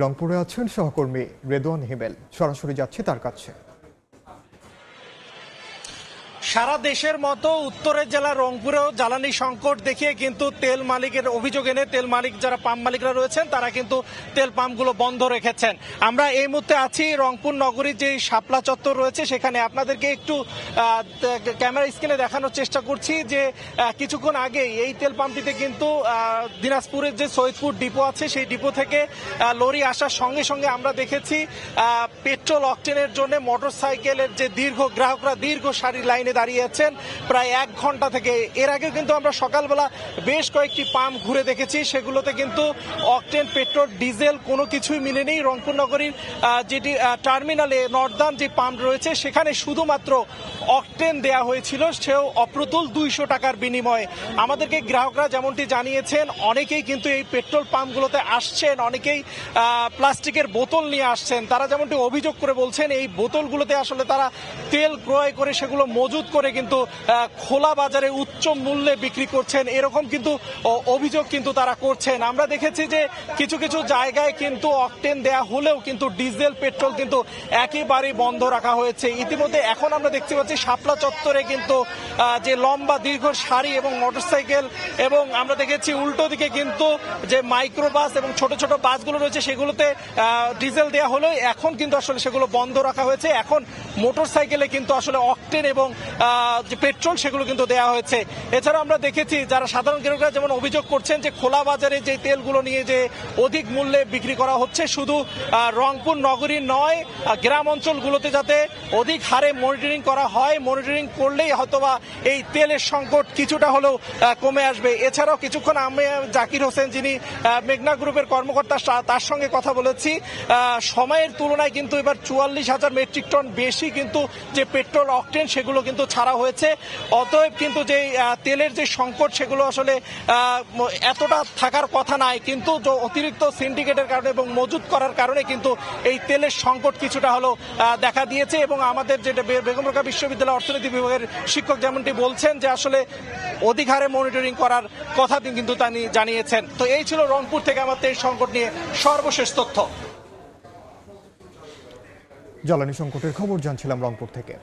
রংপুরে আছেন সহকর্মী রেদওয়ান হিমেল, সরাসরি যাচ্ছে তার কাছে। সারা দেশের মতো উত্তরের জেলা রংপুরেও জ্বালানি সংকট দেখিয়ে কিন্তু তেল মালিকের অভিযোগ এনে তেল মালিক যারা পাম্প মালিকরা রয়েছেন তারা কিন্তু তেল পাম্পগুলো বন্ধ রেখেছেন। আমরা এই মুহূর্তে আছি রংপুর নগরীর যে শাপলা চত্বর রয়েছে সেখানে। আপনাদেরকে একটু ক্যামেরা স্ক্রিনে দেখানোর চেষ্টা করছি যে কিছুক্ষণ আগেই এই তেল পাম্পটিতে কিন্তু দিনাজপুরের যে সৈয়দপুর ডিপো আছে সেই ডিপো থেকে লরি আসার সঙ্গে সঙ্গে আমরা দেখেছি পেট্রোল অকটেনের জন্য মোটর সাইকেলের যে গ্রাহকরা দীর্ঘ সারি লাইনে দাঁড়িয়ে আছেন প্রায় 1 ঘন্টা থেকে। এর আগে কিন্তু আমরা সকালবেলা বেশ কয়েকটি পাম্প ঘুরে দেখেছি, সেগুলোতে কিন্তু অকটেন, পেট্রোল, ডিজেল কোনো কিছুই মিলেনি। রংপুর নগরীর যেটি টার্মিনালে নর্দার্ন যে পাম্প রয়েছে সেখানে শুধুমাত্র অকটেন দেয়া হয়েছিল, সেও অপ্রতুল 200 টাকার বিনিময়ে। আমাদেরকে গ্রাহকরা যেমনটি জানিয়েছেন অনেকেই কিন্তু এই পেট্রোল পাম্পগুলোতে আসছেন, অনেকেই প্লাস্টিকের বোতল নিয়ে আসছেন। তারা যেমনটি অভিযোগ করে বলছেন এই বোতলগুলোতে আসলে তারা তেল ক্রয় করে সেগুলো মজুত করে কিন্তু খোলা বাজারে উচ্চ মূল্যে বিক্রি করছেন, এরকম কিন্তু অভিযোগ কিন্তু তারা করছেন। আমরা দেখেছি যে কিছু কিছু জায়গায় কিন্তু অকটেন দেয়া হলেও কিন্তু ডিজেল, পেট্রোল কিন্তু একেবারেই বন্ধ রাখা হয়েছে। ইতিমধ্যে এখন আমরা দেখতে পাচ্ছি শাপলা চত্বরে কিন্তু যে লম্বা দীর্ঘ সারি এবং মোটরসাইকেল, এবং আমরা দেখেছি উল্টো দিকে কিন্তু যে মাইক্রোবাস এবং ছোট ছোট বাসগুলো রয়েছে সেগুলোতে ডিজেল দেওয়া হলেও এখন কিন্তু আসলে সেগুলো বন্ধ রাখা হয়েছে। এখন মোটরসাইকেলে কিন্তু আসলে অকটেন এবং যে পেট্রোল সেগুলো কিন্তু দেওয়া হয়েছে। এছাড়া আমরা দেখেছি যারা সাধারণ গ্রাহকরা যেমন অভিযোগ করছেন যে খোলা বাজারে যে তেলগুলো নিয়ে যে অধিক মূল্যে বিক্রি করা হচ্ছে, শুধু রংপুর নগরী নয় গ্রাম অঞ্চলগুলোতে যাতে অধিক হারে মনিটরিং করা হয়, মনিটরিং করলেই হয়তোবা এই তেলের সংকট কিছুটা হলেও কমে আসবে। এছাড়াও কিছুক্ষণ আমি জাকির হোসেন যিনি মেঘনা গ্রুপের কর্মকর্তা তার সঙ্গে কথা বলেছি, সময়ের তুলনায় কিন্তু এবার 44,000 মেট্রিক টন বেশি কিন্তু যে পেট্রোল অকটেন সেগুলো কিন্তু ছাড়া হয়েছে। অতএব কিন্তু যে তেলের যে সংকট সেগুলো আসলে এতটা থাকার কথা নাই, কিন্তু অতিরিক্ত সিন্ডিকেটের কারণে এবং মজুত করার কারণে কিন্তু এই তেলের সংকট কিছুটা হলেও দেখা দিয়েছে। এবং আমাদের যেটা বেগম রোকেয়া বিশ্ববিদ্যালয় অর্থনীতি বিভাগের শিক্ষক যেমনটি বলছেন যে আসলে অধিক হারে মনিটরিং করার কথা কিন্তু তিনি জানিয়েছেন। তো এই ছিল রংপুর থেকে আমার তেল সংকট নিয়ে সর্বশেষ তথ্য। জ্বালানি সংকটের খবর জানছিলাম রংপুর থেকে।